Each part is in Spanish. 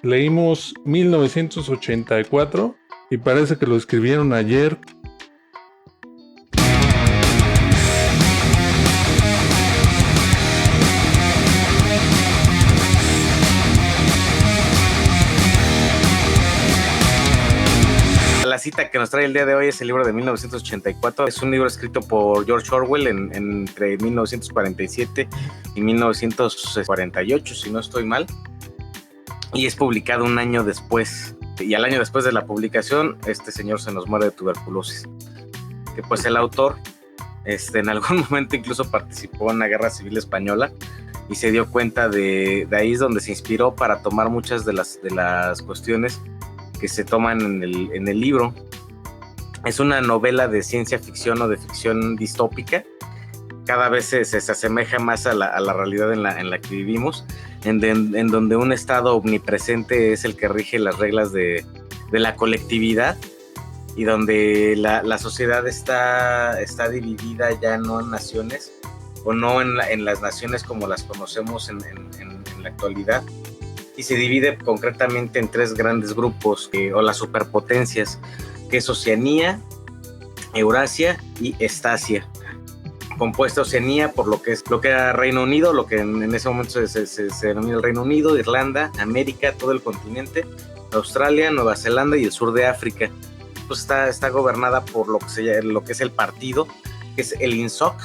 Leímos 1984 y parece que lo escribieron ayer. La cita que nos trae el día de hoy es el libro de 1984. Es un libro escrito por George Orwell entre 1947 y 1948, si no estoy mal. Y es publicado un año después. Y al año después de la publicación, este señor se nos muere de tuberculosis. Que pues el autor en algún momento incluso participó en la Guerra Civil Española y se dio cuenta de ahí es donde se inspiró para tomar muchas de las cuestiones que se toman en el libro. Es una novela de ciencia ficción o de ficción distópica. Cada vez se asemeja más a la realidad en la que vivimos, en donde un estado omnipresente es el que rige las reglas de la colectividad y donde la sociedad está dividida ya no en naciones o no en las naciones como las conocemos en la actualidad, y se divide concretamente en tres grandes grupos o las superpotencias, que es Oceanía, Eurasia y Estasia. Compuesta Oceanía por lo que era Reino Unido, lo que en ese momento se denomina el Reino Unido, Irlanda, América, todo el continente, Australia, Nueva Zelanda y el sur de África. Pues está gobernada por lo que es el partido, que es el INSOC,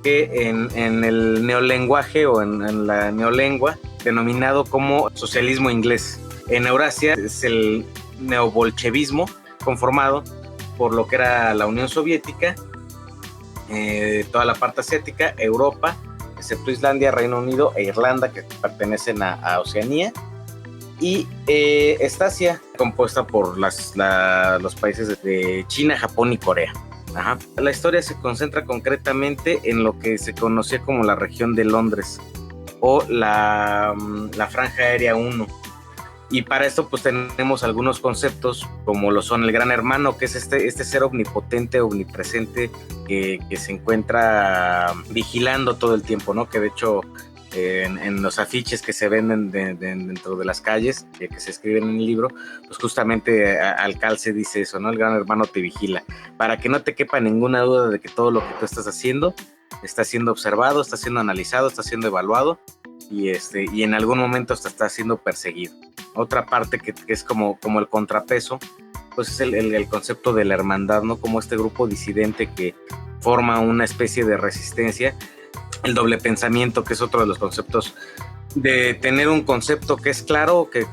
que en el neolenguaje o en la neolengua denominado como socialismo inglés. En Eurasia es el neobolchevismo, conformado por lo que era la Unión Soviética, toda la parte asiática, Europa, excepto Islandia, Reino Unido e Irlanda, que pertenecen a Oceanía, y Estasia, compuesta por los países de China, Japón y Corea. Ajá. La historia se concentra concretamente en lo que se conocía como la región de Londres o la Franja Aérea 1. Y para esto pues tenemos algunos conceptos como lo son el Gran Hermano, que es este ser omnipotente, omnipresente, que se encuentra vigilando todo el tiempo, ¿no? Que de hecho en los afiches que se venden dentro de las calles, que se escriben en el libro, pues justamente al calce dice eso, ¿no? El Gran Hermano te vigila, para que no te quepa ninguna duda de que todo lo que tú estás haciendo está siendo observado, está siendo analizado, está siendo evaluado y en algún momento hasta está siendo perseguido. Otra parte que es como el contrapeso, pues es el concepto de la hermandad, ¿no? Como este grupo disidente que forma una especie de resistencia. El doble pensamiento, que es otro de los conceptos, de tener un concepto que es claro, que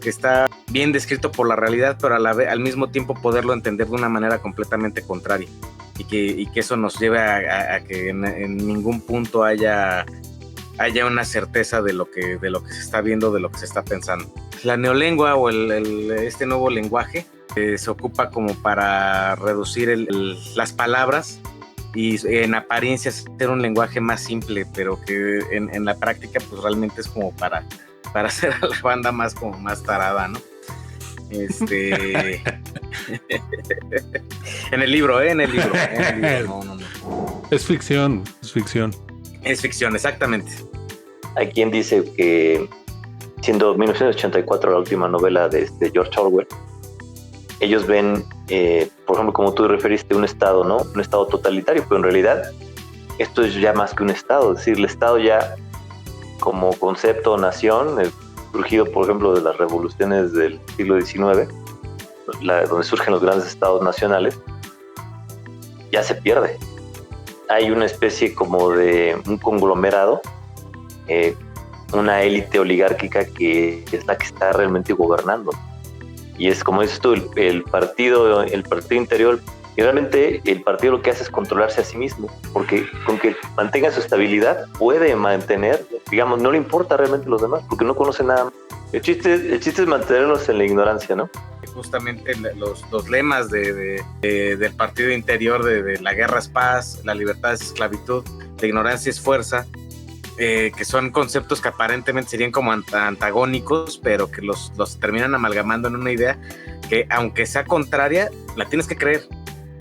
está bien descrito por la realidad, pero al mismo tiempo poderlo entender de una manera completamente contraria, y que eso nos lleve a que en ningún punto haya una certeza de lo que se está viendo, de lo que se está pensando. La neolengua o este nuevo lenguaje se ocupa como para reducir las palabras y en apariencia ser un lenguaje más simple, pero que en la práctica pues realmente es como para hacer a la banda más tarada, ¿no? En el libro, no. Es ficción. Es ficción, exactamente. Hay quien dice que, siendo 1984 la última novela de George Orwell, ellos ven, por ejemplo, como tú referiste, un estado, ¿no? Un estado totalitario, pero en realidad esto es ya más que un estado, es decir, el estado ya como concepto o nación, surgido, por ejemplo, de las revoluciones del siglo XIX, donde surgen los grandes estados nacionales, ya se pierde. Hay una especie como de un conglomerado, una élite oligárquica que es la que está realmente gobernando. Y es como dices tú, el partido interior, y realmente el partido lo que hace es controlarse a sí mismo, porque con que mantenga su estabilidad puede mantener, digamos, no le importa realmente a los demás, porque no conoce nada. El chiste es mantenerlos en la ignorancia, ¿no? Justamente los lemas del partido interior de la guerra es paz, la libertad es esclavitud, la ignorancia es fuerza, que son conceptos que aparentemente serían como antagónicos, pero que los terminan amalgamando en una idea que, aunque sea contraria, la tienes que creer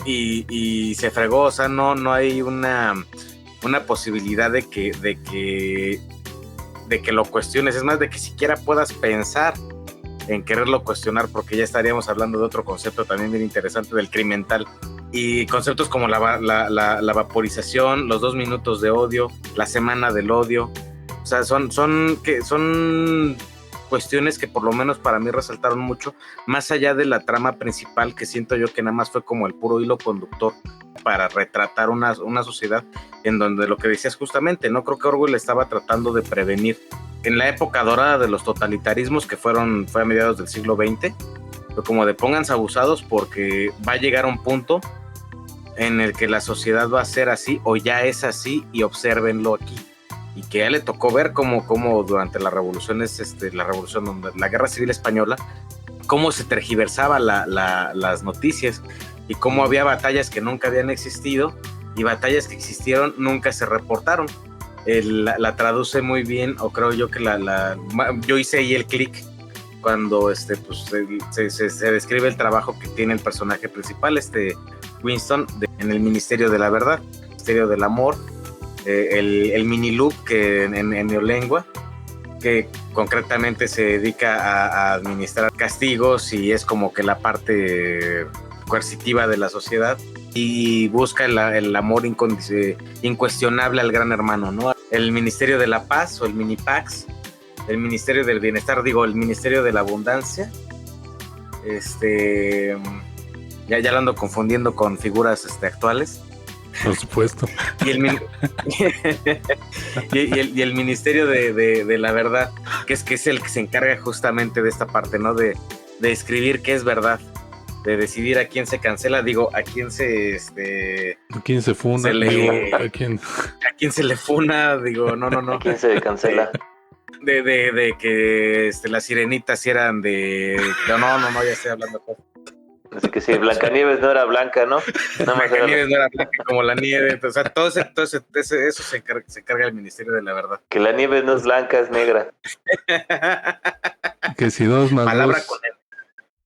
y se fregó. O sea, no hay una posibilidad de que de que lo cuestiones, es más, de que siquiera puedas pensar en quererlo cuestionar, porque ya estaríamos hablando de otro concepto también bien interesante, del criminal. Y conceptos como la vaporización, los 2 minutos de odio, la semana del odio, o sea, son cuestiones que por lo menos para mí resaltaron mucho, más allá de la trama principal, que siento yo que nada más fue como el puro hilo conductor para retratar una sociedad en donde lo que decías justamente, no creo que Orwell estaba tratando de prevenir en la época dorada de los totalitarismos, que fue a mediados del siglo XX, fue como de pónganse abusados porque va a llegar un punto en el que la sociedad va a ser así o ya es así y obsérvenlo aquí. Y que ya le tocó ver cómo durante las revoluciones, la Guerra Civil Española, cómo se tergiversaba las noticias y cómo había batallas que nunca habían existido y batallas que existieron nunca se reportaron. La traduce muy bien, o creo yo que yo hice ahí el clic cuando pues, se describe el trabajo que tiene el personaje principal, Winston, en el Ministerio de la Verdad, Ministerio del Amor, el mini loop que en neolengua, que concretamente se dedica a administrar castigos y es como que la parte coercitiva de la sociedad y busca el amor incuestionable al gran hermano, ¿no? El Ministerio de la Paz o el Minipax, el Ministerio del Bienestar, el Ministerio de la Abundancia, ya lo ando confundiendo con figuras actuales. Por supuesto. Y el Ministerio de la Verdad, que es el que se encarga justamente de esta parte, ¿no? De escribir qué es verdad, de decidir a quién se cancela, a quién ¿A quién se funa? ¿A quién se le funa? No. ¿A quién se cancela? De que las sirenitas eran de... No, ya estoy hablando. Así que sí, Blancanieves no era blanca, ¿no? Blancanieves no era blanca como la nieve. O sea, todo eso se encarga el Ministerio de la Verdad. Que la nieve no es blanca, es negra. Que si 2 más Palabra 2... con él.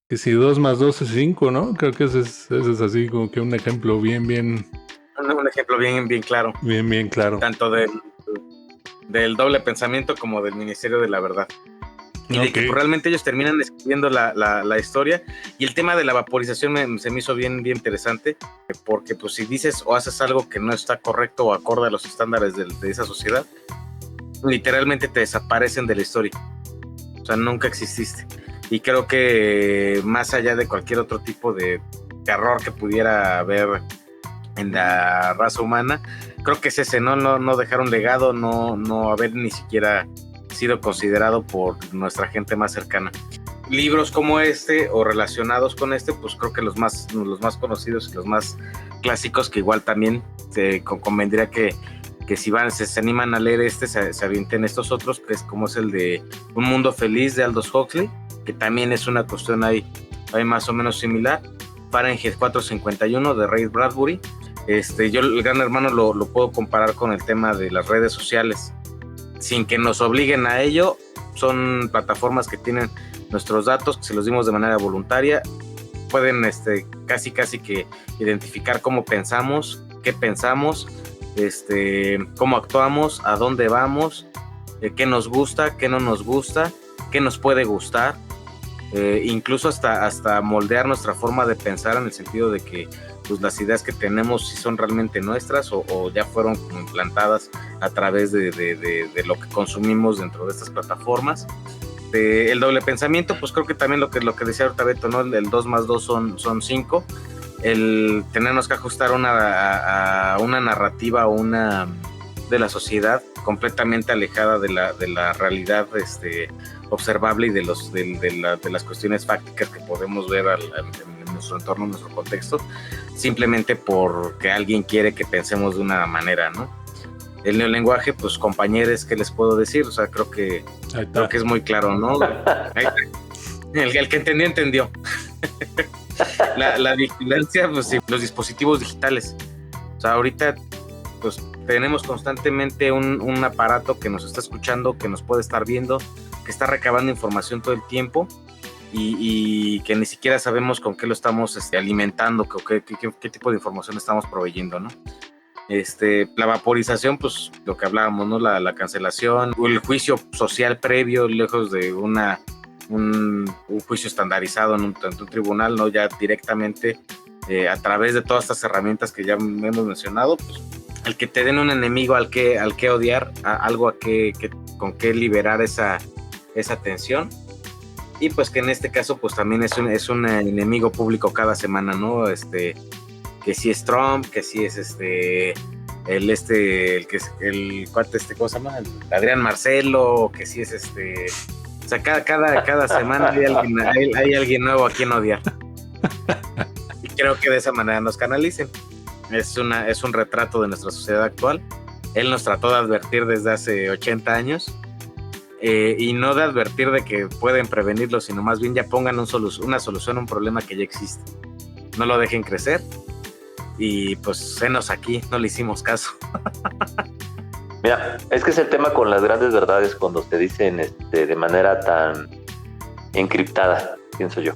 Que si 2 más 2 es 5, ¿no? Creo que ese es así como que un ejemplo bien Un ejemplo bien claro. Bien claro. Tanto del doble pensamiento como del Ministerio de la Verdad. Y de que realmente ellos terminan escribiendo la historia. Y el tema de la vaporización se me hizo bien interesante, porque pues si dices o haces algo que no está correcto o acorde a los estándares de esa sociedad, literalmente te desaparecen de la historia. O sea, nunca exististe. Y creo que más allá de cualquier otro tipo de error que pudiera haber en la raza humana, creo que es ese, no dejar un legado, no haber ni siquiera sido considerado por nuestra gente más cercana. Libros como o relacionados con pues creo que los más conocidos y los más clásicos, que igual también convendría que si se animan a leer se avienten estos otros, que es como es el de Un Mundo Feliz de Aldous Huxley, que también es una cuestión ahí más o menos similar. Fahrenheit 451 de Ray Bradbury. Yo el Gran Hermano lo puedo comparar con el tema de las redes sociales, sin que nos obliguen a ello. Son plataformas que tienen nuestros datos, que se los dimos de manera voluntaria. Pueden casi que identificar cómo pensamos, qué pensamos, cómo actuamos, a dónde vamos, qué nos gusta, qué no nos gusta, qué nos puede gustar, incluso hasta moldear nuestra forma de pensar, en el sentido de que pues las ideas que tenemos si son realmente nuestras o ya fueron implantadas a través de lo que consumimos dentro de estas plataformas. El doble pensamiento, pues creo que también lo que decía ahorita Beto, ¿no? El 2 más 2 son 5. El tenernos que ajustar a una narrativa o una de la sociedad completamente alejada de la realidad observable y de las cuestiones fácticas que podemos ver en nuestro entorno, en nuestro contexto, simplemente porque alguien quiere que pensemos de una manera, ¿no? El neolenguaje, pues compañeros, ¿qué les puedo decir? O sea, creo que es muy claro, ¿no? El que entendió. La vigilancia, pues sí, los dispositivos digitales. O sea, ahorita pues tenemos constantemente un aparato que nos está escuchando, que nos puede estar viendo, que está recabando información todo el tiempo y que ni siquiera sabemos con qué lo estamos alimentando, qué tipo de información estamos proveyendo, ¿no? La vaporización, pues lo que hablábamos, ¿no? La cancelación, o el juicio social previo, lejos de un juicio estandarizado en un tribunal, ¿no? Ya directamente a través de todas estas herramientas que ya hemos mencionado, pues el que te den un enemigo al que odiar, algo con que liberar esa tensión. Y pues que en este caso pues también es un enemigo público cada semana, ¿no? Que si es Trump, que si es el cuate ¿cómo se llama? Adrián Marcelo, que si es o sea, cada semana hay alguien nuevo a quien odiar. Y creo que de esa manera nos canalicen. Es un retrato de nuestra sociedad actual. Él nos trató de advertir desde hace 80 años. Y no de advertir de que pueden prevenirlo, sino más bien ya pongan una solución a un problema que ya existe. No lo dejen crecer. Y pues senos aquí, no le hicimos caso. Mira, es que es el tema con las grandes verdades cuando se dicen de manera tan encriptada, pienso yo.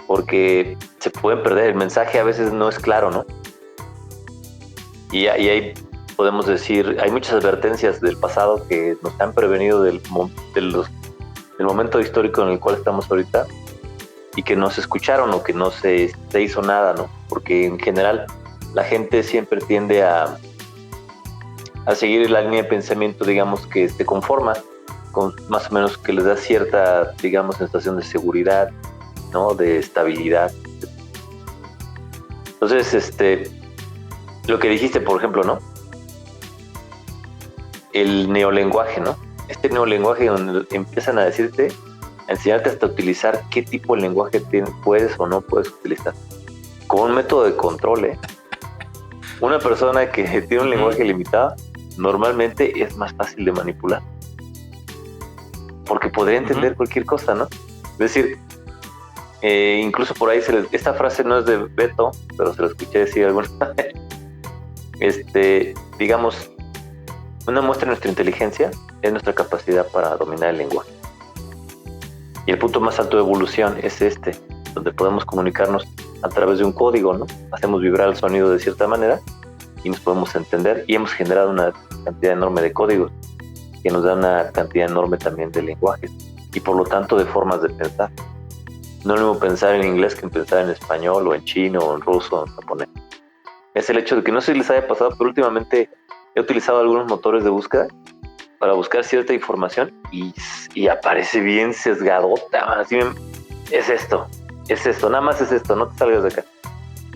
Porque se pueden perder, el mensaje a veces no es claro, ¿no? Y ahí podemos decir, hay muchas advertencias del pasado que nos han prevenido del momento histórico en el cual estamos ahorita y que no se escucharon o que no se hizo nada, ¿no? Porque en general la gente siempre tiende a seguir la línea de pensamiento, digamos, que se conforma con más o menos que les da cierta, digamos, sensación de seguridad, ¿no? De estabilidad. Entonces, lo que dijiste, por ejemplo, ¿no? El neolenguaje, ¿no? Este neolenguaje donde empiezan a decirte, a enseñarte hasta utilizar qué tipo de lenguaje puedes o no puedes utilizar. Como un método de control, ¿eh? Una persona que tiene un lenguaje limitado normalmente es más fácil de manipular. Porque podría entender cualquier cosa, ¿no? Es decir, incluso por ahí esta frase no es de Beto, pero se lo escuché decir alguna vez. Digamos, una muestra de nuestra inteligencia es nuestra capacidad para dominar el lenguaje. Y el punto más alto de evolución es donde podemos comunicarnos a través de un código, ¿no? Hacemos vibrar el sonido de cierta manera y nos podemos entender, y hemos generado una cantidad enorme de códigos que nos da una cantidad enorme también de lenguajes y por lo tanto de formas de pensar. No es lo mismo pensar en inglés que pensar en español o en chino o en ruso o en japonés. Es el hecho de que no sé si les haya pasado, pero últimamente he utilizado algunos motores de búsqueda para buscar cierta información y aparece bien sesgadota. Así bien, es esto, nada más es esto, no te salgas de acá.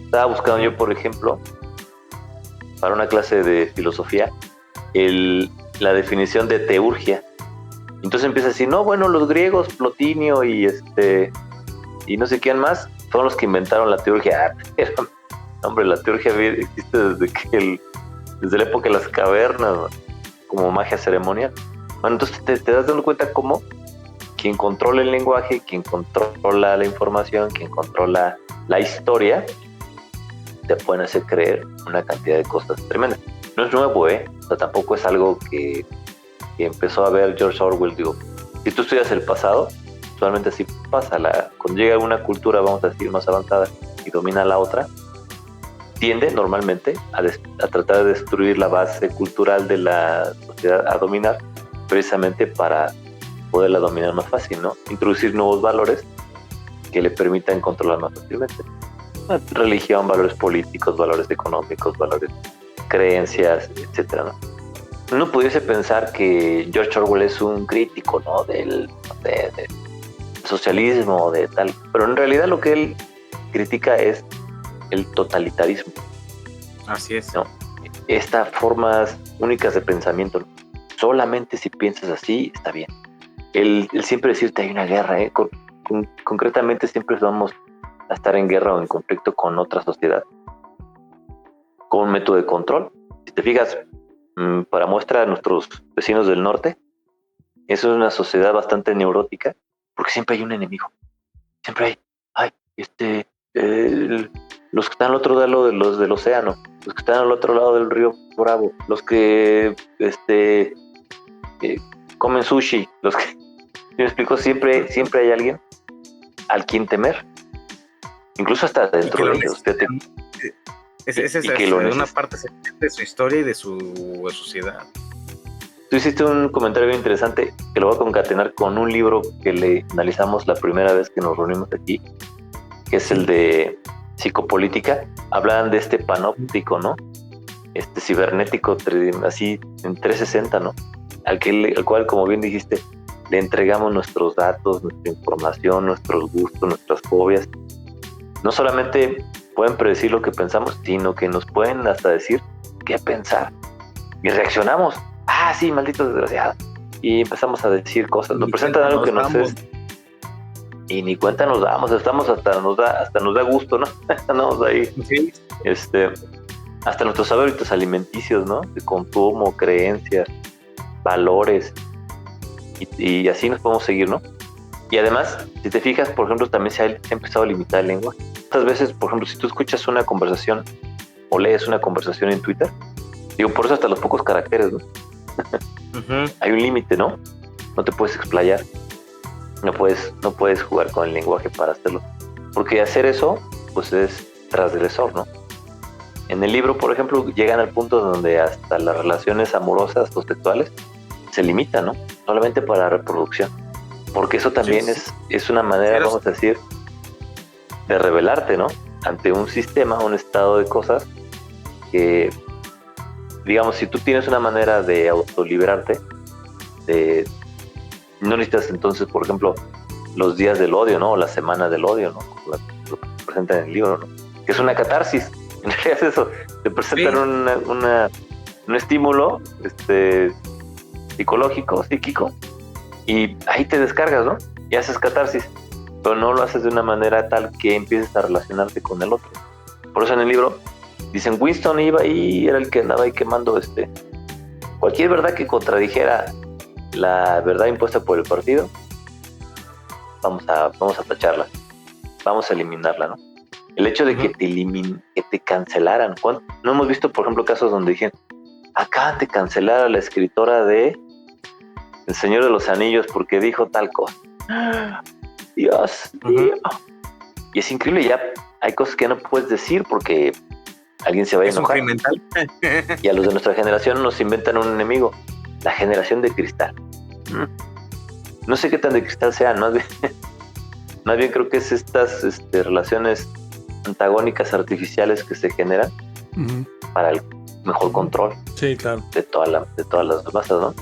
Estaba buscando yo, por ejemplo, para una clase de filosofía, la definición de teurgia. Entonces empieza a decir, no, bueno, los griegos, Plotinio y no sé quién más, fueron los que inventaron la teurgia. Hombre, la teurgia existe desde la época de las cavernas, ¿no? Como magia ceremonial. Bueno, entonces te das dando cuenta cómo quien controla el lenguaje, quien controla la información, quien controla la historia, te pueden hacer creer una cantidad de cosas tremendas. No es nuevo, O sea, tampoco es algo que empezó a ver George Orwell. Digo, si tú estudias el pasado, usualmente así pasa. Cuando llega una cultura, vamos a decir, más avanzada y domina la otra, tiende normalmente a tratar de destruir la base cultural de la sociedad, a dominar, precisamente para poderla dominar más fácil, ¿no? Introducir nuevos valores que le permitan controlar más fácilmente. Religión, valores políticos, valores económicos, valores, creencias, etcétera, ¿no? Uno pudiese pensar que George Orwell es un crítico, ¿no? del socialismo, de tal, pero en realidad lo que él critica es el totalitarismo. Así es. ¿No? Estas formas únicas de pensamiento, solamente si piensas así, está bien. Él siempre decirte hay una guerra, concretamente siempre vamos a estar en guerra o en conflicto con otra sociedad, con un método de control. Si te fijas, para muestra a nuestros vecinos del norte, eso es una sociedad bastante neurótica, porque siempre hay un enemigo. Siempre hay los que están al otro lado del océano, los que están al otro lado del río Bravo, los que comen sushi, los que, me explico, siempre hay alguien al quien temer, incluso hasta dentro de ellos. Esa es una parte de su historia y de su sociedad. Tú hiciste un comentario bien interesante que lo voy a concatenar con un libro que le analizamos la primera vez que nos reunimos aquí, que es el de Psicopolítica. Hablaban de este panóptico, ¿no? Cibernético, así en 360, ¿no? Al cual, como bien dijiste, le entregamos nuestros datos, nuestra información, nuestros gustos, nuestras fobias. No solamente pueden predecir lo que pensamos, sino que nos pueden hasta decir qué pensar. Y reaccionamos. Ah, sí, maldito desgraciado. Y empezamos a decir cosas. Nos presentan algo que nos es. Y ni cuenta nos damos. Hasta nos da gusto, ¿no? Estamos ahí. Sí. Hasta nuestros hábitos alimenticios, ¿no? De consumo, creencias, valores. Y así nos podemos seguir, ¿no? Y además, si te fijas, por ejemplo, también se ha empezado a limitar el lenguaje. Muchas veces, por ejemplo, si tú escuchas una conversación o lees una conversación en Twitter, digo, por eso hasta los pocos caracteres, ¿no? Uh-huh. Hay un límite, ¿no? No te puedes explayar. No puedes jugar con el lenguaje para hacerlo. Porque hacer eso, pues es transgresor, ¿no? En el libro, por ejemplo, llegan al punto donde hasta las relaciones amorosas o sexuales se limitan, ¿no? Solamente para la reproducción. Porque eso también es una manera, vamos a decir, de rebelarte, ¿no? Ante un sistema, un estado de cosas que, digamos, si tú tienes una manera de autoliberarte, no necesitas entonces, por ejemplo, los días del odio, ¿no? O la semana del odio, ¿no? Lo que presentan en el libro, ¿no? Que es una catarsis. En realidad es eso. Te presentan un estímulo psicológico, psíquico, y ahí te descargas, ¿no? Y haces catarsis. Pero no lo haces de una manera tal que empieces a relacionarte con el otro. Por eso en el libro dicen, Winston iba ahí, era el que andaba ahí quemando cualquier verdad que contradijera la verdad impuesta por el partido, vamos a tacharla, vamos a eliminarla, ¿no? El hecho de que te cancelaran. No hemos visto, por ejemplo, casos donde dijeron, acaban de cancelar a la escritora de El Señor de los Anillos porque dijo tal cosa. Dios mío. Y es increíble, ya hay cosas que no puedes decir porque alguien se va a enojar. Y a los de nuestra generación nos inventan un enemigo, la generación de cristal. No sé qué tan de cristal sean, más bien creo que es estas relaciones antagónicas artificiales que se generan para el mejor control. Sí, claro. De todas las masas, ¿no?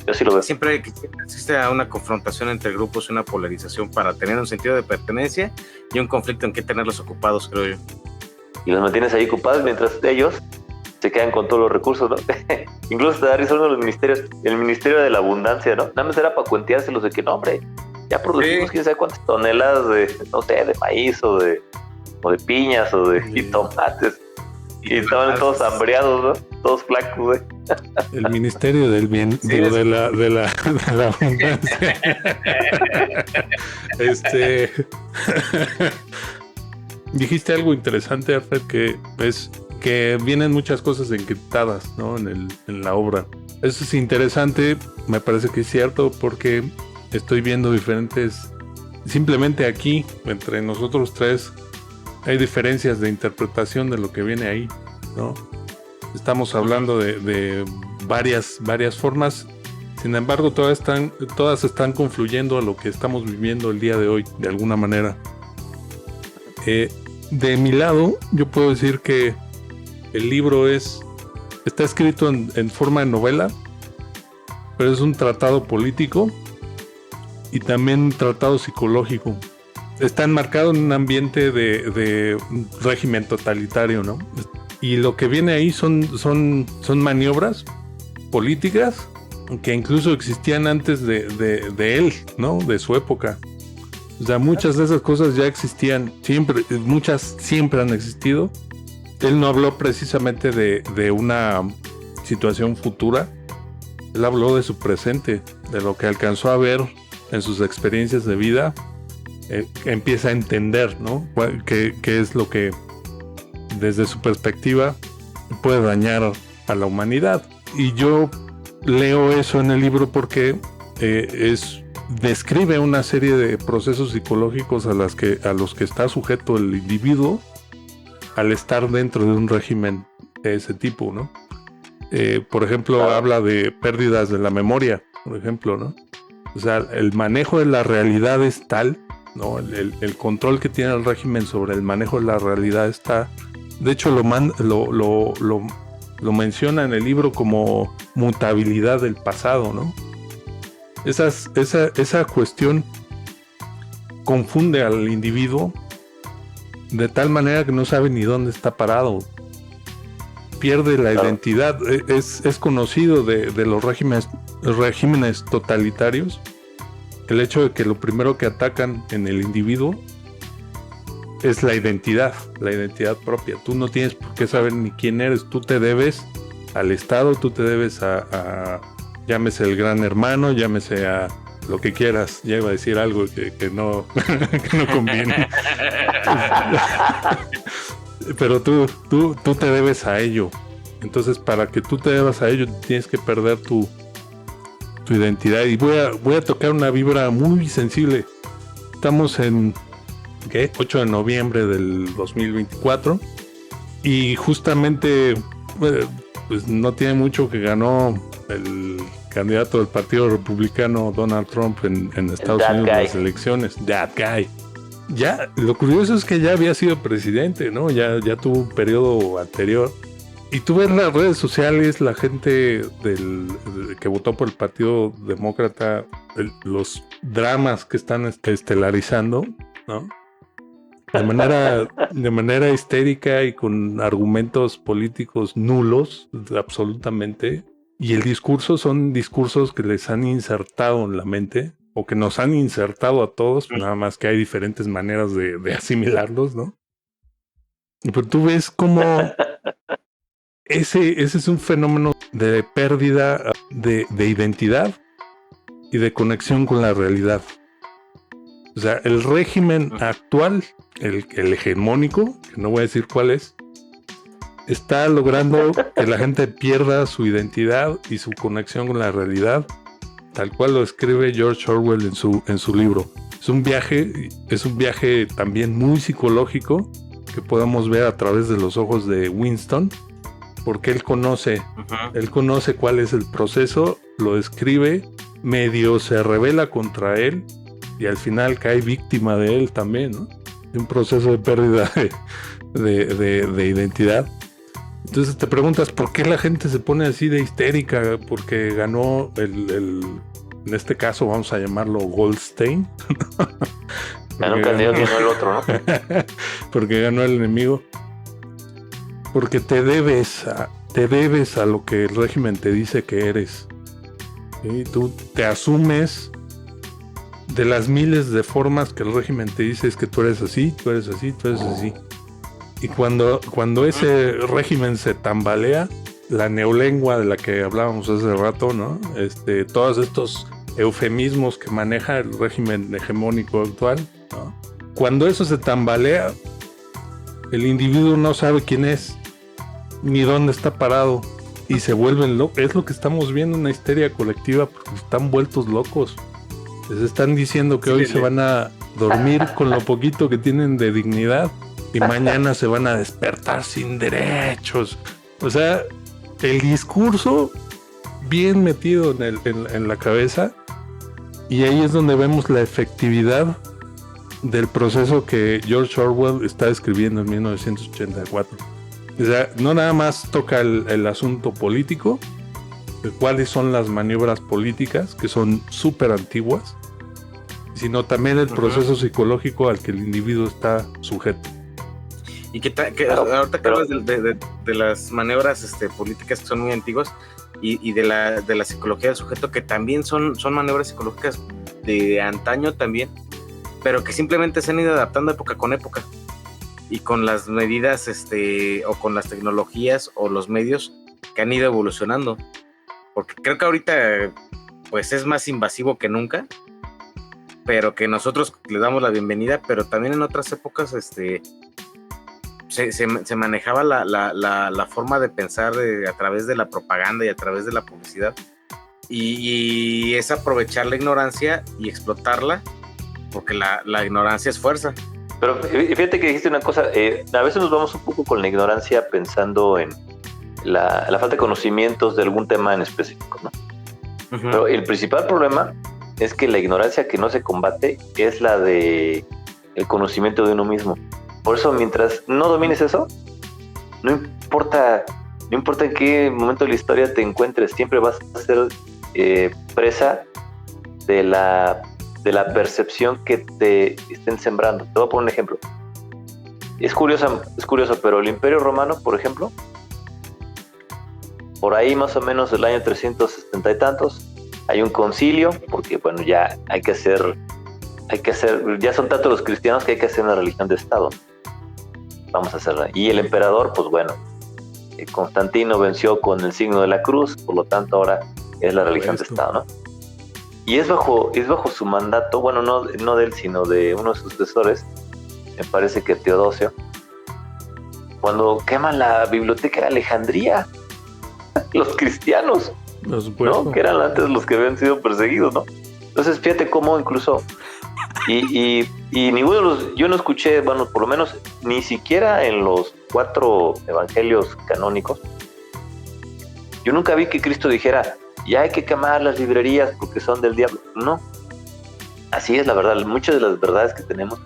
Yo sí lo veo. Siempre existe una confrontación entre grupos y una polarización para tener un sentido de pertenencia y un conflicto en que tenerlos ocupados, creo yo. Y los mantienes ahí ocupados mientras ellos se quedan con todos los recursos, ¿no? Incluso te da risa uno de los ministerios, el Ministerio de la Abundancia, ¿no? Nada más era para cuenteárselos de que no, hombre, ya producimos quién sabe cuántas toneladas de maíz o de piñas o de jitomates. Y estaban todos hambreados, ¿no? Todos flacos, güey. El Ministerio del Bien, digo, de la Abundancia. Dijiste algo interesante, Alfred, que es que vienen muchas cosas encriptadas, ¿no? En la obra. Eso es interesante, me parece que es cierto, porque estoy viendo diferentes. Simplemente aquí, entre nosotros tres, hay diferencias de interpretación de lo que viene ahí, ¿no? Estamos hablando de varias formas. Sin embargo, todas están confluyendo a lo que estamos viviendo el día de hoy, de alguna manera. De mi lado, yo puedo decir que el libro está escrito en forma de novela, pero es un tratado político y también un tratado psicológico. Está enmarcado en un ambiente de régimen totalitario, ¿no? Y lo que viene ahí son maniobras políticas que incluso existían antes de él, ¿no? De su época. O sea, muchas de esas cosas ya existían, muchas siempre han existido. Él no habló precisamente de una situación futura, él habló de su presente, de lo que alcanzó a ver en sus experiencias de vida. Empieza a entender, ¿no? Qué es lo que desde su perspectiva puede dañar a la humanidad. Y yo leo eso en el libro porque describe una serie de procesos psicológicos a los que está sujeto el individuo al estar dentro de un régimen de ese tipo, ¿no? Por ejemplo, habla de pérdidas de la memoria, por ejemplo, ¿no? O sea, el manejo de la realidad es tal, ¿no? El control que tiene el régimen sobre el manejo de la realidad está... De hecho, lo menciona en el libro como mutabilidad del pasado, ¿no? Esa cuestión confunde al individuo de tal manera que no sabe ni dónde está parado. Pierde la identidad. Es conocido de los regímenes totalitarios el hecho de que lo primero que atacan en el individuo es la identidad propia. Tú no tienes por qué saber ni quién eres. Tú te debes al Estado, tú te debes a llámese el gran hermano, llámese a lo que quieras. Ya iba a decir algo que no, que no conviene. Pero tú te debes a ello. Entonces, para que tú te debas a ello, tienes que perder tu identidad. Y voy a tocar una vibra muy sensible. Estamos en 8 de noviembre del 2024. Y justamente, pues no tiene mucho que ganó el candidato del Partido Republicano, Donald Trump, en Estados Unidos en las elecciones. That guy. Ya, lo curioso es que ya había sido presidente, ¿no? Ya tuvo un periodo anterior. Y tú ves las redes sociales, la gente que votó por el Partido Demócrata, los dramas que están estelarizando, ¿no? De manera histérica y con argumentos políticos nulos, absolutamente. Y el discurso son discursos que les han insertado en la mente, o que nos han insertado a todos, nada más que hay diferentes maneras de asimilarlos, ¿no? Pero tú ves cómo ese es un fenómeno de pérdida de identidad y de conexión con la realidad. O sea, el régimen actual, el hegemónico, que no voy a decir cuál es, está logrando que la gente pierda su identidad y su conexión con la realidad, tal cual lo escribe George Orwell en su libro. Es un viaje también muy psicológico que podemos ver a través de los ojos de Winston, porque él conoce cuál es el proceso, lo describe, medio se rebela contra él y al final cae víctima de él también, ¿no? De un proceso de pérdida de identidad. Entonces te preguntas por qué la gente se pone así de histérica, porque ganó en este caso vamos a llamarlo Goldstein. Ganó un candidato y no el otro, ¿no? Porque ganó el enemigo. Porque te debes a lo que el régimen te dice que eres. ¿Sí? Tú te asumes de las miles de formas que el régimen te dice es que tú eres así, tú eres así, tú eres así. Y cuando ese régimen se tambalea, la neolengua de la que hablábamos hace rato, ¿no? Todos estos eufemismos que maneja el régimen hegemónico actual, ¿no? Cuando eso se tambalea, el individuo no sabe quién es, ni dónde está parado, y se vuelven locos. Es lo que estamos viendo, una histeria colectiva, porque están vueltos locos. Les están diciendo que hoy se van a dormir con lo poquito que tienen de dignidad, y mañana se van a despertar sin derechos. O sea, el discurso bien metido en la cabeza, y ahí es donde vemos la efectividad del proceso que George Orwell está describiendo en 1984. O sea, no nada más toca el asunto político, de cuáles son las maniobras políticas, que son súper antiguas, sino también el proceso psicológico al que el individuo está sujeto. Y ahorita que hablas de las maniobras políticas que son muy antiguas y de la psicología del sujeto, que también son maniobras psicológicas de antaño también, pero que simplemente se han ido adaptando época con época y con las medidas o con las tecnologías o los medios que han ido evolucionando, porque creo que ahorita pues es más invasivo que nunca, pero que nosotros le damos la bienvenida, pero también en otras épocas se manejaba la forma de pensar a través de la propaganda y a través de la publicidad, y es aprovechar la ignorancia y explotarla, porque la ignorancia es fuerza, Pero fíjate que dijiste una cosa, a veces nos vamos un poco con la ignorancia pensando en la falta de conocimientos de algún tema en específico, ¿no? Uh-huh. Pero el principal problema es que la ignorancia que no se combate es la de el conocimiento de uno mismo. Por eso, mientras no domines eso, no importa en qué momento de la historia te encuentres, siempre vas a ser presa de la percepción que te estén sembrando. Te voy a poner un ejemplo. Es curioso, pero el Imperio Romano, por ejemplo, por ahí más o menos del año 370 y tantos, hay un concilio, porque bueno, ya hay que hacer, ya son tantos los cristianos que hay que hacer una religión de Estado. Vamos a hacerla. Y el emperador, pues bueno, Constantino venció con el signo de la cruz, por lo tanto ahora es la religión de Estado, ¿no? Y es bajo su mandato, bueno, no de él, sino de uno de sus sucesores, me parece que Teodosio, cuando queman la biblioteca de Alejandría, los cristianos, ¿no? Que eran antes los que habían sido perseguidos, ¿no? Entonces, fíjate cómo incluso, y ninguno de los, yo no escuché, bueno, por lo menos, ni siquiera en los 4 evangelios canónicos, yo nunca vi que Cristo dijera, ya hay que quemar las librerías porque son del diablo. No, así es la verdad. Muchas de las verdades que tenemos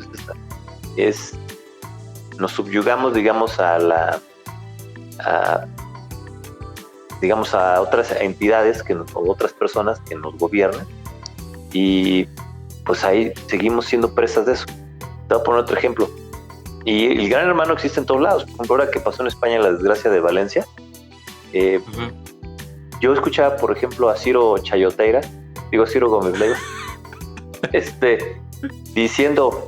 nos subyugamos, digamos, a otras entidades o otras personas que nos gobiernan, y pues ahí seguimos siendo presas de eso. Te voy a poner otro ejemplo. Y el Gran Hermano existe en todos lados. Por ejemplo, ahora que pasó en España la desgracia de Valencia, uh-huh. Yo escuchaba, por ejemplo, a Ciro Chayoteira, Ciro Gómez Leiva, diciendo,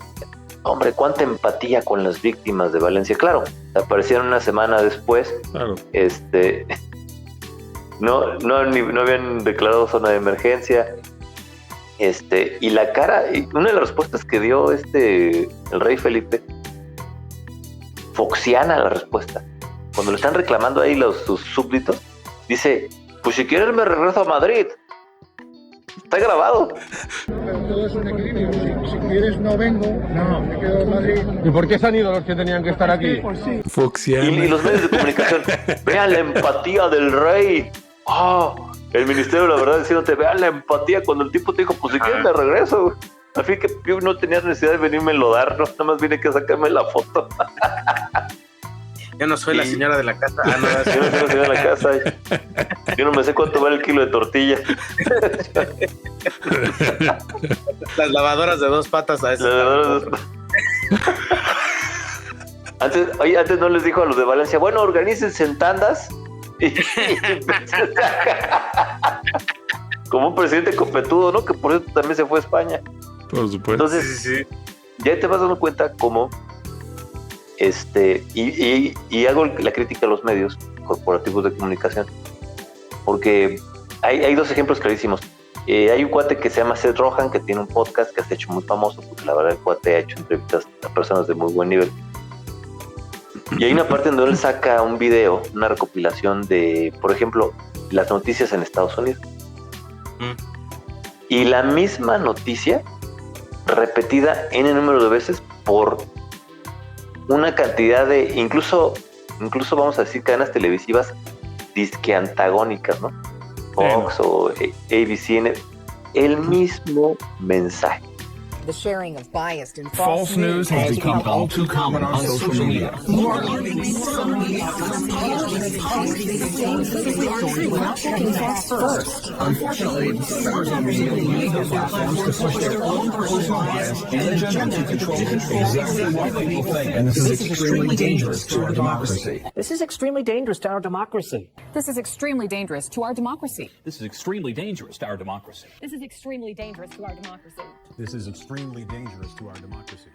hombre, cuánta empatía con las víctimas de Valencia. Claro, aparecieron una semana después, claro. No habían declarado zona de emergencia, y la cara, una de las respuestas que dio el rey Felipe, foxiana la respuesta, cuando le están reclamando ahí sus súbditos, dice, pues si quieres me regreso a Madrid. Está grabado. Pero todo es un equilibrio. Si quieres no vengo, me quedo en Madrid. ¿Y por qué se han ido los que tenían que estar aquí? Pues sí. Foxiana. Y los medios de comunicación, vean la empatía del rey. El ministerio, la verdad, diciéndote, vean la empatía cuando el tipo te dijo, pues si quieres me regreso. Al fin que yo no tenía necesidad de venirme a enlodar, nada más vine que sacarme la foto. Yo no soy la señora de la casa. Yo no soy la señora de la casa. Yo no me sé cuánto vale el kilo de tortilla. Las lavadoras de 2 patas a eso. Antes no les dijo a los de Valencia, bueno, organícense en tandas. Como un presidente copetudo, ¿no? Que por eso también se fue a España. Por supuesto. Entonces, sí. Ya te vas dando cuenta cómo y hago la crítica a los medios corporativos de comunicación, porque hay 2 ejemplos clarísimos. Hay un cuate que se llama Seth Rogen, que tiene un podcast que se ha hecho muy famoso, porque la verdad el cuate ha hecho entrevistas a personas de muy buen nivel, y hay una parte donde él saca un video, una recopilación de, por ejemplo, las noticias en Estados Unidos, y la misma noticia repetida n número de veces por una cantidad de, incluso vamos a decir, cadenas televisivas disque antagónicas, ¿no? Fox o ABC, el mismo mensaje. The sharing of biased and false news has become all too common on social media. More alarming, some media without checking facts first. Unfortunately, members of media use their platforms to push their own personal bias and agenda to control exactly what people think. And this is extremely dangerous to our democracy. This is extremely dangerous to our democracy. This is extremely dangerous to our democracy. This is extremely dangerous to our democracy. This is extremely dangerous to our democracy. This is extremely dangerous to our democracy.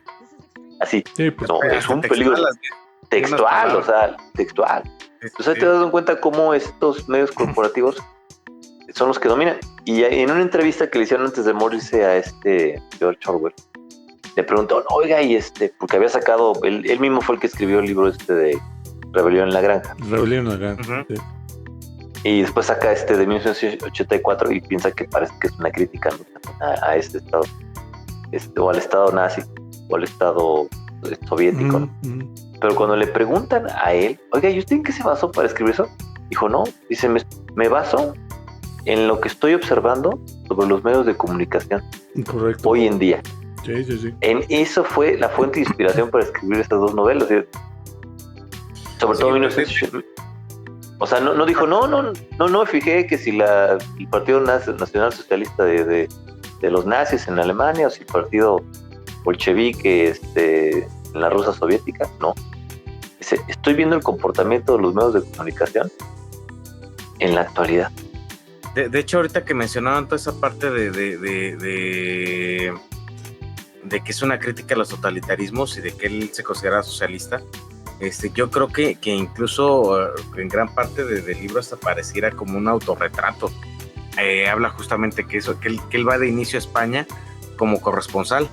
Así, sí, pues, no, es un peligro textual, o sea, textual. Entonces te das cuenta cómo estos medios corporativos son los que dominan. Y en una entrevista que le hicieron antes de morirse a George Orwell, le preguntó, oiga, y porque había sacado, él mismo fue el que escribió el libro de Rebelión en la Granja. Rebelión en la Granja, sí. Y después saca de 1984 y piensa que parece que es una crítica, ¿no?, a este estado, o al estado nazi, o al estado soviético, ¿no? Pero cuando le preguntan a él, oiga, ¿y usted en qué se basó para escribir eso? Dijo, no, dice, me baso en lo que estoy observando sobre los medios de comunicación. Correcto. Hoy en día. Sí. En eso fue la fuente de inspiración para escribir estas dos novelas. Sobre todo o sea, no dijo, no, fijé que si el Partido Nacional Socialista de los nazis en Alemania o si el Partido bolchevique en la Rusia soviética, no. Dice, estoy viendo el comportamiento de los medios de comunicación en la actualidad. De hecho, ahorita que mencionaban toda esa parte de que es una crítica a los totalitarismos y de que él se considera socialista, yo creo que incluso en gran parte del libro hasta pareciera como un autorretrato. Habla justamente que él va de inicio a España como corresponsal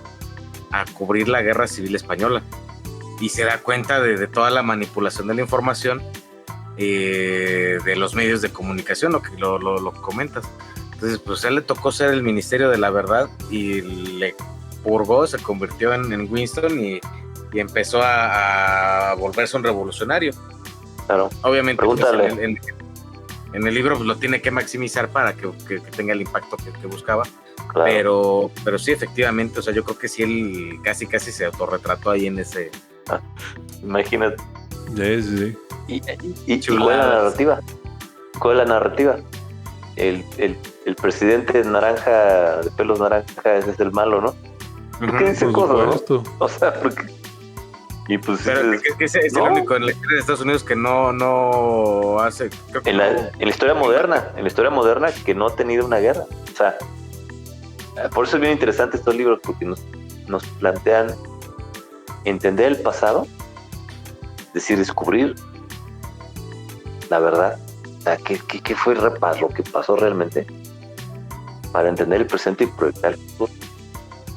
a cubrir la guerra civil española y se da cuenta de toda la manipulación de la información de los medios de comunicación, lo que lo comentas. Entonces, pues a él le tocó ser el Ministerio de la Verdad y le purgó, se convirtió en Winston y empezó a volverse un revolucionario. Claro. Obviamente, pregúntale. Pues, en el libro pues, lo tiene que maximizar para que tenga el impacto que buscaba. Claro. Pero sí, efectivamente, o sea, yo creo que sí él casi se autorretrató ahí en ese. Imagínate. Sí. ¿Y cuál es la narrativa? ¿Cuál es la narrativa? El presidente naranja, de pelos naranja, ese es el malo, ¿no? ¿Por qué dice cosas, no? O sea, porque... Y pues, pero que es el único en la historia de Estados Unidos que no hace... En la historia moderna que no ha tenido una guerra. O sea, por eso es bien interesante estos libros, porque nos plantean entender el pasado, es decir, descubrir la verdad, o sea, qué fue lo que pasó realmente, para entender el presente y proyectar el futuro.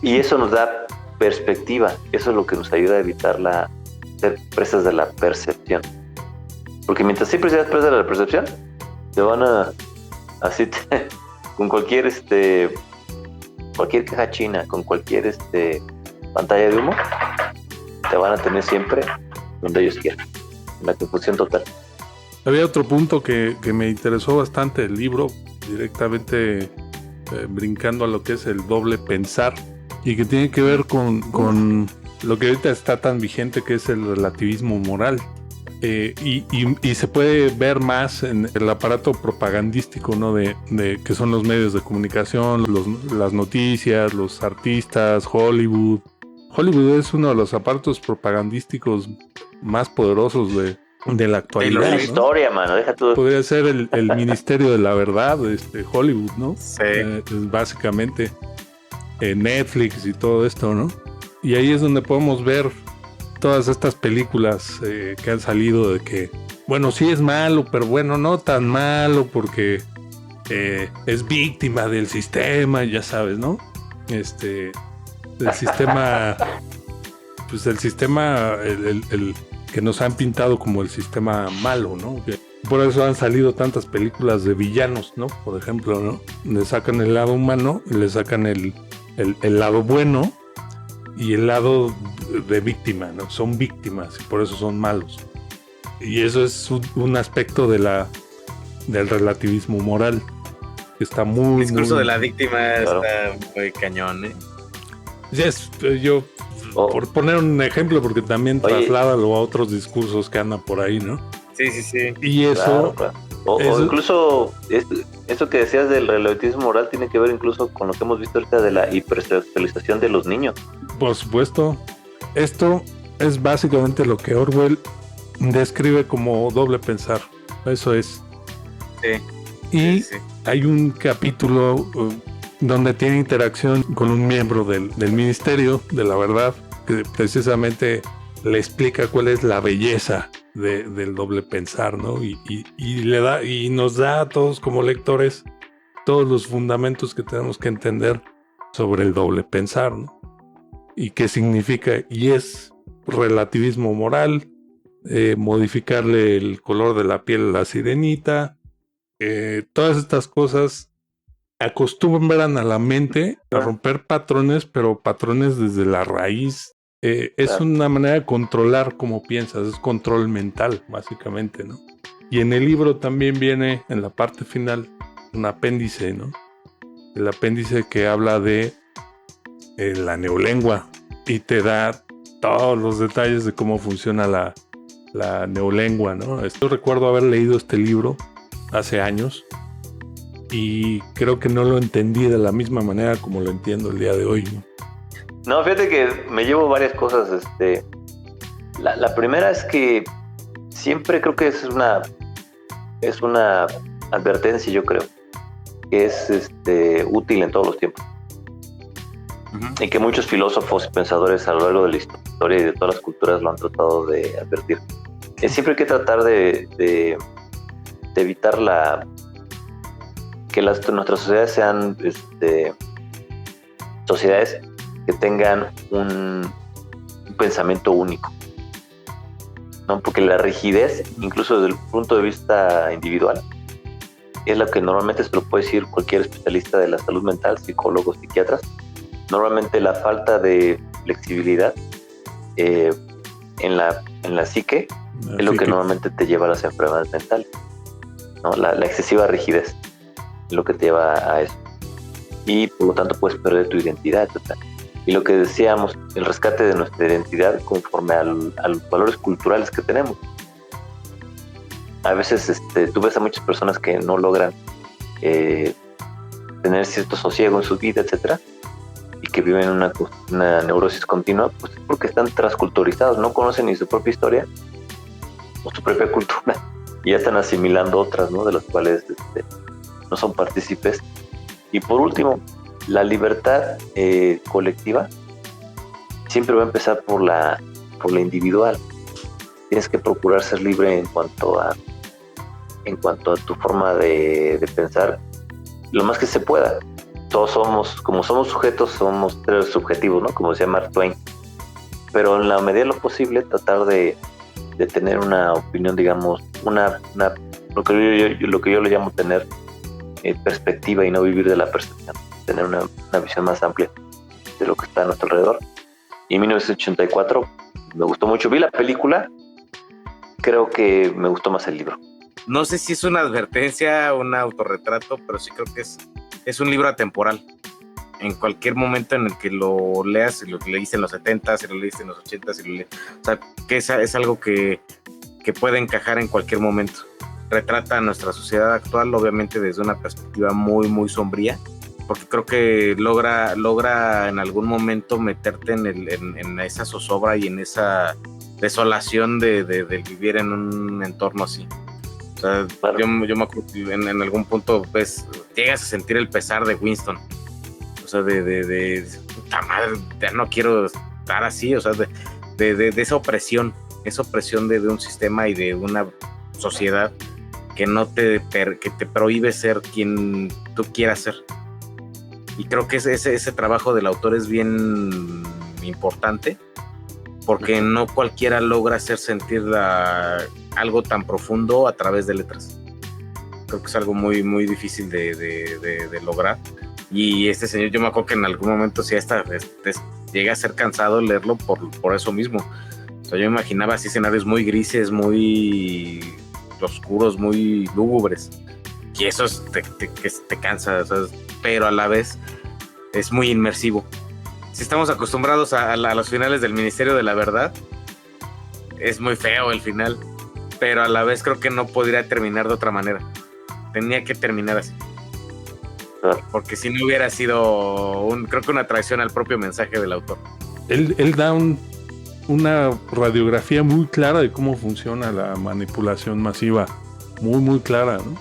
Y eso nos da perspectiva, eso es lo que nos ayuda a evitar ser presas de la percepción. Porque mientras siempre seas presa de la percepción, te van a con cualquier caja china, con cualquier pantalla de humo, te van a tener siempre donde ellos quieran, en la confusión total. Había otro punto que me interesó bastante del libro, directamente brincando a lo que es el doble pensar, y que tiene que ver con lo que ahorita está tan vigente, que es el relativismo moral. Y se puede ver más en el aparato propagandístico, ¿no? de que son los medios de comunicación, las noticias, los artistas, Hollywood. Hollywood es uno de los aparatos propagandísticos más poderosos de la actualidad. La historia, ¿no? Mano, deja todo. Podría ser el Ministerio de la Verdad, Hollywood, ¿no? Sí. Básicamente Netflix y todo esto, ¿no? Y ahí es donde podemos ver todas estas películas que han salido de que, bueno, sí es malo, pero bueno, no tan malo porque es víctima del sistema, ya sabes, ¿no? El sistema, pues el sistema, el que nos han pintado como el sistema malo, ¿no? Por eso han salido tantas películas de villanos, ¿no? Por ejemplo, ¿no? Le sacan el lado humano, le sacan el lado bueno y el lado de víctima, ¿no? Son víctimas y por eso son malos. Y eso es un aspecto del relativismo moral que está muy... El discurso muy... de la víctima claro. Está muy cañón, ¿eh? Yo, por poner un ejemplo, porque también trasládalo a otros discursos que andan por ahí, ¿no? Sí. Y eso... Claro. O incluso eso que decías del relativismo moral tiene que ver incluso con lo que hemos visto ahorita de la hipersexualización de los niños. Por supuesto. Esto es básicamente lo que Orwell describe como doble pensar. Eso es. Sí. Y sí. hay un capítulo donde tiene interacción con un miembro del Ministerio de la Verdad, que precisamente le explica cuál es la belleza del doble pensar, ¿no? Y nos da a todos como lectores todos los fundamentos que tenemos que entender sobre el doble pensar, ¿no? Y qué significa, y es relativismo moral, modificarle el color de la piel a la sirenita, todas estas cosas acostumbran a la mente a romper patrones, pero patrones desde la raíz Es una manera de controlar cómo piensas, es control mental, básicamente, ¿no? Y en el libro también viene, en la parte final, un apéndice, ¿no? El apéndice que habla de la neolengua y te da todos los detalles de cómo funciona la neolengua, ¿no? Yo recuerdo haber leído este libro hace años y creo que no lo entendí de la misma manera como lo entiendo el día de hoy, ¿no? No, fíjate que me llevo varias cosas. La primera es que siempre creo que es una advertencia, yo creo, que es útil en todos los tiempos. Y que muchos filósofos y pensadores a lo largo de la historia y de todas las culturas lo han tratado de advertir. Siempre hay que tratar de evitar que nuestras sociedades sean sociedades que tengan un pensamiento único, ¿no? Porque la rigidez, incluso desde el punto de vista individual, es lo que normalmente se lo puede decir cualquier especialista de la salud mental, psicólogos, psiquiatras. Normalmente la falta de flexibilidad en la psique es lo que normalmente te lleva a las enfermedades mentales, ¿no? La excesiva rigidez es lo que te lleva a eso. Y por lo tanto puedes perder tu identidad, etc. Y lo que decíamos, el rescate de nuestra identidad conforme a los valores culturales que tenemos. A veces tú ves a muchas personas que no logran tener cierto sosiego en su vida, etcétera, y que viven una neurosis continua, pues porque están transculturizados, no conocen ni su propia historia o su propia cultura, y ya están asimilando otras, ¿no? De las cuales no son partícipes. Y por último, la libertad colectiva siempre va a empezar por la individual. Tienes que procurar ser libre en cuanto a tu forma de pensar, lo más que se pueda. Todos como somos sujetos, somos seres subjetivos, ¿no? Como decía Mark Twain. Pero en la medida de lo posible, tratar de tener una opinión, digamos, lo que yo le llamo tener perspectiva y no vivir de la percepción. Tener una visión más amplia de lo que está a nuestro alrededor. Y en 1984 me gustó mucho. Vi la película, creo que me gustó más el libro. No sé si es una advertencia o un autorretrato, pero sí creo que es un libro atemporal. En cualquier momento en el que lo leas, si lo leíste en los 70, si lo leíste en los 80, o sea, que es algo que puede encajar en cualquier momento. Retrata a nuestra sociedad actual, obviamente desde una perspectiva muy, muy sombría, porque creo que logra en algún momento meterte en esa zozobra y en esa desolación de vivir en un entorno así. O sea, claro. Yo me acuerdo que en algún punto llegas a sentir el pesar de Winston. O sea, puta madre, ya no quiero estar así. O sea, de esa opresión de un sistema y de una sociedad que te prohíbe ser quien tú quieras ser. Y creo que ese trabajo del autor es bien importante, porque no cualquiera logra hacer sentir algo tan profundo a través de letras. Creo que es algo muy, muy difícil de lograr. Y este señor, yo me acuerdo que en algún momento sí llega a ser cansado leerlo por eso mismo. O sea, yo me imaginaba así escenarios muy grises, muy oscuros, muy lúgubres, y eso te cansa, ¿sabes? Pero a la vez es muy inmersivo. Si estamos acostumbrados a los finales del Ministerio de la Verdad, es muy feo el final, pero a la vez creo que no podría terminar de otra manera. Tenía que terminar así, porque si no hubiera sido creo que una traición al propio mensaje del autor. Él da una radiografía muy clara de cómo funciona la manipulación masiva, muy muy clara, ¿no?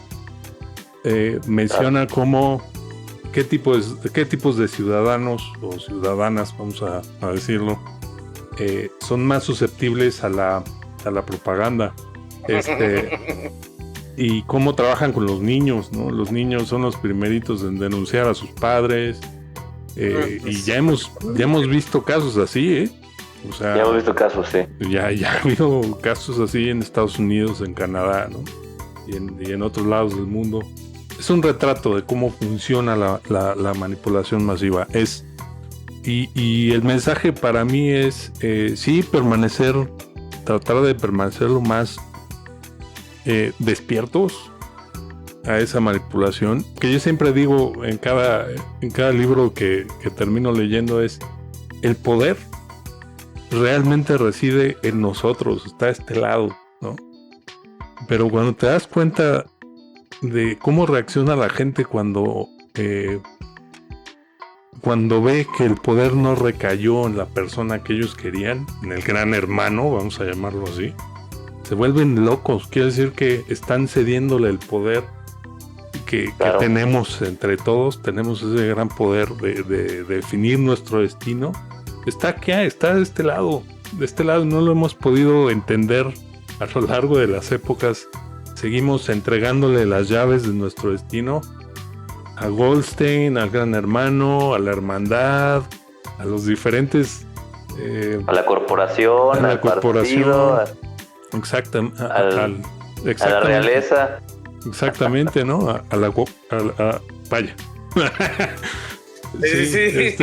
Menciona qué tipos de ciudadanos o ciudadanas, vamos a decirlo, son más susceptibles a la propaganda, y cómo trabajan con los niños, ¿no? Los niños son los primeritos en denunciar a sus padres, y ya hemos visto casos así, ¿eh? O sea, ya hemos visto casos, sí. Ya ha habido casos así en Estados Unidos, en Canadá, ¿no? Y en otros lados del mundo. Es un retrato de cómo funciona la manipulación masiva. Es Y el mensaje para mí es, sí, tratar de permanecer lo más despiertos a esa manipulación. Que yo siempre digo en cada libro que termino leyendo es, el poder realmente reside en nosotros, está a este lado, ¿no? Pero cuando te das cuenta de cómo reacciona la gente cuando ve que el poder no recayó en la persona que ellos querían, en el gran hermano, vamos a llamarlo así, se vuelven locos. Quiere decir que están cediéndole el poder que tenemos entre todos. Tenemos ese gran poder de definir nuestro destino. Está de este lado. De este lado no lo hemos podido entender a lo largo de las épocas. Seguimos entregándole las llaves de nuestro destino a Goldstein, al Gran Hermano, a la Hermandad, a los diferentes... a la corporación, al partido, exactamente, a la realeza. Exactamente, ¿no? Vaya. Sí.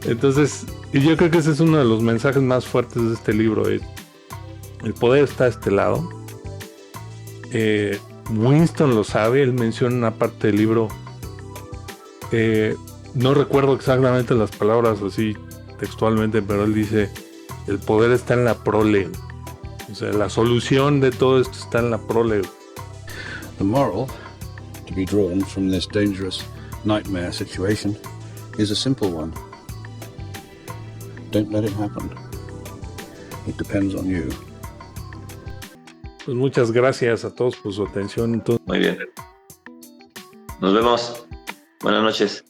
Entonces, y yo creo que ese es uno de los mensajes más fuertes de este libro. El poder está a este lado. Winston lo sabe. Él menciona una parte del libro. No recuerdo exactamente las palabras así textualmente, pero él dice: el poder está en la prole. O sea, la solución de todo esto está en la prole. The moral to be drawn from this dangerous nightmare situation is a simple one. Don't let it happen. It depends on you. Pues muchas gracias a todos por su atención. Muy bien. Nos vemos. Buenas noches.